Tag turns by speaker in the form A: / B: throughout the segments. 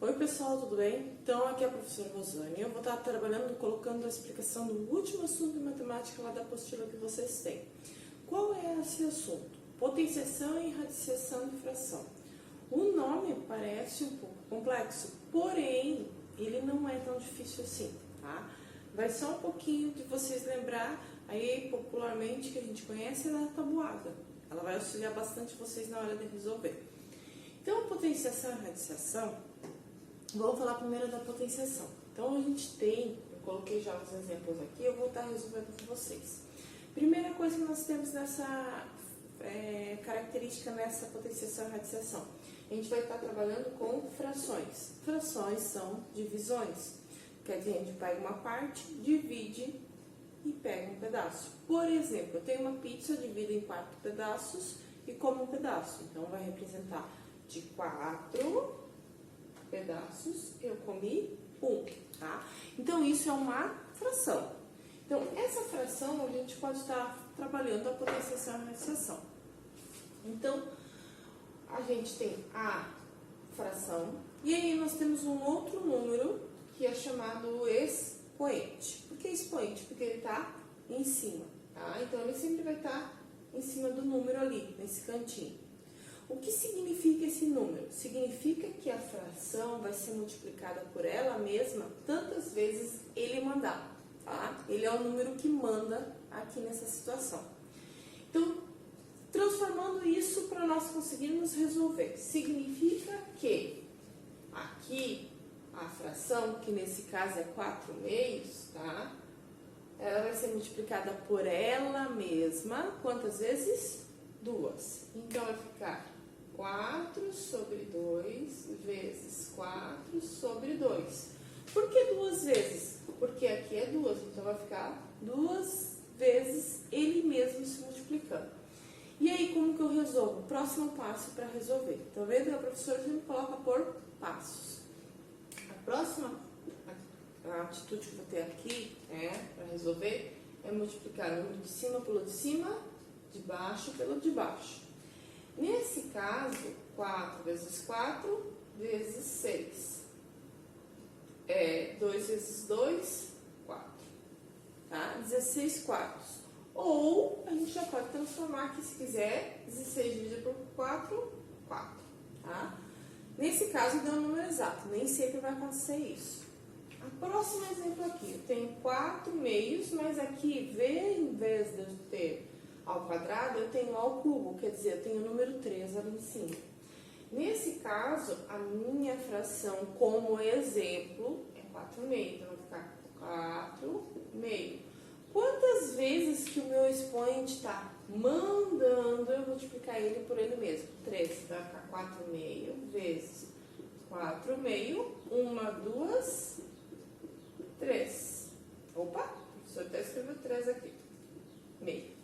A: Oi pessoal, tudo bem? Então aqui é a professora Rosane. Eu vou estar trabalhando, colocando a explicação do último assunto de matemática lá da apostila que vocês têm. Qual é esse assunto? Potenciação e radiciação de fração. O nome parece um pouco complexo, porém ele não é tão difícil assim, tá? Vai só um pouquinho de vocês lembrar, aí popularmente que a gente conhece, é a tabuada. Ela vai auxiliar bastante vocês na hora de resolver. Então, potenciação e radiciação, vamos falar primeiro da potenciação. Então, a gente tem, eu coloquei já os exemplos aqui, eu vou estar resolvendo com vocês. Primeira coisa que nós temos nessa característica, nessa potenciação e radiciação, a gente vai estar trabalhando com frações. Frações são divisões. Quer dizer, a gente pega uma parte, divide e pega um pedaço. Por exemplo, eu tenho uma pizza, eu divido em 4 pedaços e como um pedaço. Então, vai representar de 4 pedaços, eu comi 1, tá? Então, isso é uma fração. Então, essa fração a gente pode estar trabalhando a potenciação e radiciação. Então, a gente tem a fração e aí nós temos um outro número que é chamado expoente. Por que expoente? Porque ele está em cima, tá? Então, ele sempre vai estar em cima do número ali, nesse cantinho. O que significa esse número? Significa que a fração vai ser multiplicada por ela mesma tantas vezes ele mandar, tá? Ele é o número que manda aqui nessa situação. Então, transformando isso para nós conseguirmos resolver, significa que aqui a fração, que nesse caso é 4 meios, tá? Ela vai ser multiplicada por ela mesma, quantas vezes? 2. Então, vai ficar 4 sobre 2 vezes 4 sobre 2. Por que 2 vezes? Porque aqui é 2, então vai ficar 2 vezes ele mesmo se multiplicando. E aí, como que eu resolvo? Próximo passo para resolver. Tá vendo? A professora sempre coloca por passos. A próxima atitude que eu vou ter aqui, para resolver, é multiplicar o número de cima pelo de cima, de baixo pelo de baixo. Nesse caso, 4 vezes 4 vezes 6. 2 vezes 2, 4. Tá? 16 quartos. Ou a gente já pode transformar aqui, se quiser, 16 dividido por 4, 4. Tá? Nesse caso, deu um número exato. Nem sempre vai acontecer isso. O próximo exemplo aqui, eu tenho 4 meios, mas aqui, em vez de eu ter ao quadrado, eu tenho ao cubo, quer dizer, eu tenho o número 3 ali em cima. Nesse caso, a minha fração como exemplo é 4 meio, então vai ficar 4 meio. Quantas vezes que o meu expoente está mandando eu multiplicar ele por ele mesmo? 3, vai ficar 4 meio vezes 4 meio, 1, 2, 3. Opa, o professor até escreveu 3 aqui, meio.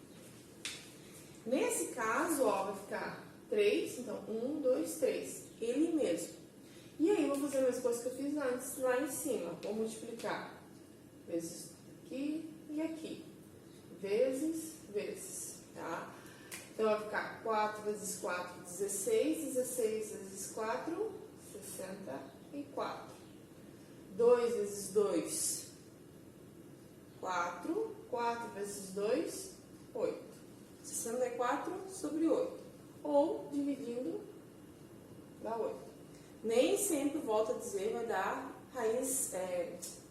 A: Nesse caso, ó, vai ficar 3, então 1, 2, 3, ele mesmo. E aí, eu vou fazer a mesma coisa que eu fiz antes, lá em cima. Vou multiplicar vezes aqui e aqui. Vezes, tá? Então, vai ficar 4 vezes 4, 16. 16 vezes 4, 64. 2 vezes 2, 4. 4 vezes 2, 8. 64 sobre 8. Ou, dividindo, dá 8. Nem sempre, volto a dizer, vai dar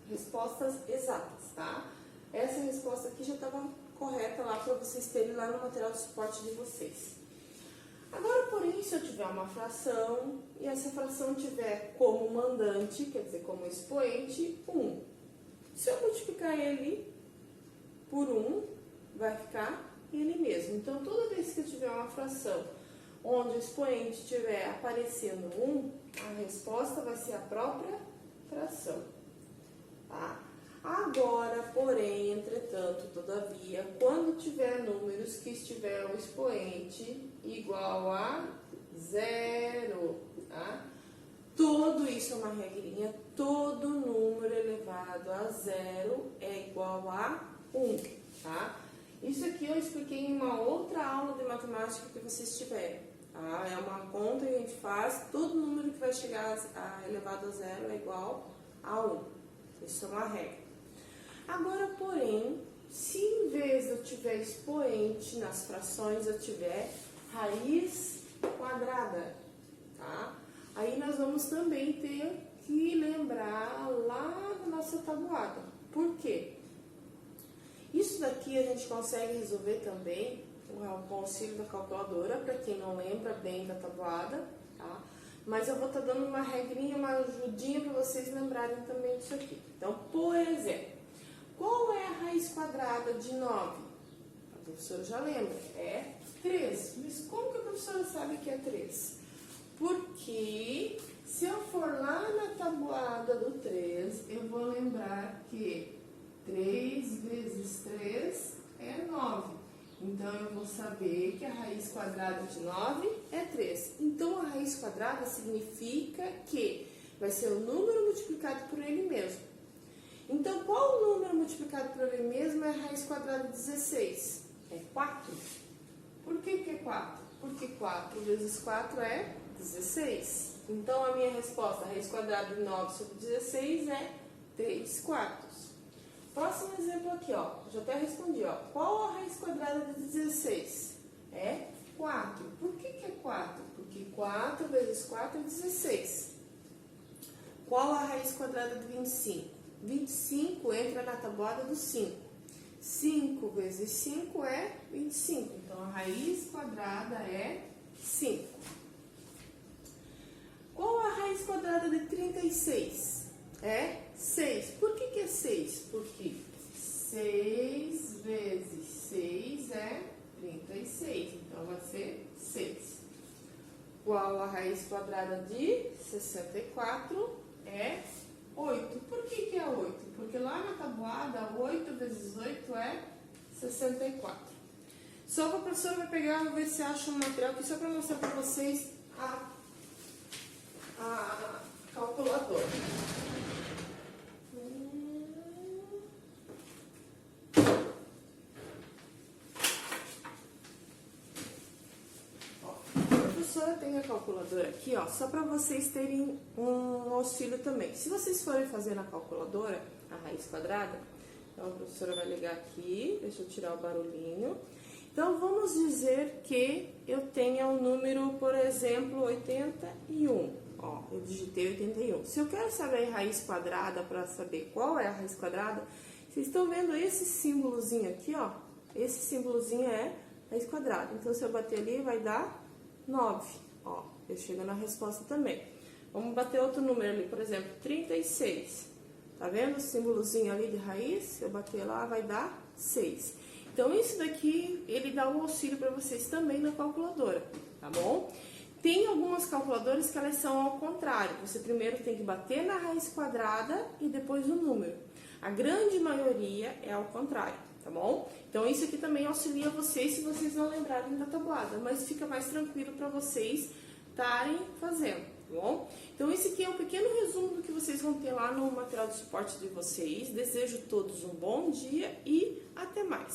A: respostas exatas, tá? Essa resposta aqui já estava correta lá para vocês terem lá no material de suporte de vocês. Agora, porém, se eu tiver uma fração e essa fração tiver como mandante, quer dizer, como expoente, 1. Se eu multiplicar ele por 1, vai ficar ele mesmo. Então, toda vez que eu tiver uma fração onde o expoente estiver aparecendo 1, a resposta vai ser a própria fração. Tá? Agora, porém, entretanto, todavia, quando tiver números que estiver o expoente igual a 0, tá? Tudo isso é uma regrinha, todo número elevado a 0 é igual a 1, tá? Isso aqui eu expliquei em uma outra aula de matemática que vocês tiverem. tá? É uma conta que a gente faz, todo número que vai chegar elevado a zero é igual a 1. Isso é uma regra. Agora, porém, se em vez de eu tiver expoente nas frações, eu tiver raiz quadrada, tá? Aí nós vamos também ter que lembrar lá na nossa tabuada. Por quê? Isso daqui a gente consegue resolver também com o auxílio da calculadora, para quem não lembra bem da tabuada, tá? Mas eu vou estar dando uma regrinha, uma ajudinha para vocês lembrarem também disso aqui. Então, por exemplo, qual é a raiz quadrada de 9? A professora já lembra, é 3. Mas como que a professora sabe que é 3? Porque se eu for lá na tabuada do 3, eu vou lembrar que 3 vezes 3 é 9. Então, eu vou saber que a raiz quadrada de 9 é 3. Então, a raiz quadrada significa que vai ser o número multiplicado por ele mesmo. Então, qual o número multiplicado por ele mesmo é a raiz quadrada de 16? É 4. Por que é 4? Porque 4 vezes 4 é 16. Então, a minha resposta, a raiz quadrada de 9 sobre 16 é 3 quartos. Próximo exemplo aqui, ó. Já até respondi, ó. Qual a raiz quadrada de 16? É 4. Por que é 4? Porque 4 vezes 4 é 16. Qual a raiz quadrada de 25? 25 entra na tabuada do 5. 5 vezes 5 é 25. Então, a raiz quadrada é 5. Qual a raiz quadrada de 36? É 6. Por que é 6? Porque 6 vezes 6 é 36. Então, vai ser 6. Qual a raiz quadrada de 64? É 8. Por que é 8? Porque lá na tabuada, 8 vezes 8 é 64. Só que a professora vai pegar, vou ver se acha um material aqui só para mostrar para vocês a calculadora. A professora tem a calculadora aqui, ó, só para vocês terem um auxílio também. Se vocês forem fazer na calculadora a raiz quadrada, então a professora vai ligar aqui, deixa eu tirar o barulhinho. Então, vamos dizer que eu tenha um número, por exemplo, 81. Ó, eu digitei 81. Se eu quero saber a raiz quadrada, para saber qual é a raiz quadrada, vocês estão vendo esse símbolozinho aqui, ó? Esse símbolozinho é raiz quadrada. Então, se eu bater ali, vai dar 9. Ó, eu chego na resposta também. Vamos bater outro número ali, por exemplo, 36. Tá vendo o símbolozinho ali de raiz? Se eu bater lá, vai dar 6. Então, isso daqui, ele dá um auxílio para vocês também na calculadora, tá bom? Tem algumas calculadoras que elas são ao contrário. Você primeiro tem que bater na raiz quadrada e depois o número. A grande maioria é ao contrário, tá bom? Então, isso aqui também auxilia vocês se vocês não lembrarem da tabuada, mas fica mais tranquilo para vocês estarem fazendo, tá bom? Então, esse aqui é um pequeno resumo do que vocês vão ter lá no material de suporte de vocês. Desejo a todos um bom dia e até mais!